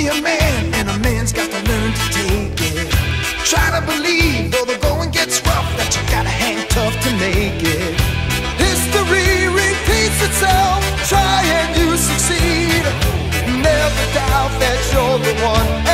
be a man, and a man's got to learn to take it. Try to believe, though the going gets rough, that you gotta hang tough to make it. History repeats itself, try and you succeed. Never doubt that you're the one.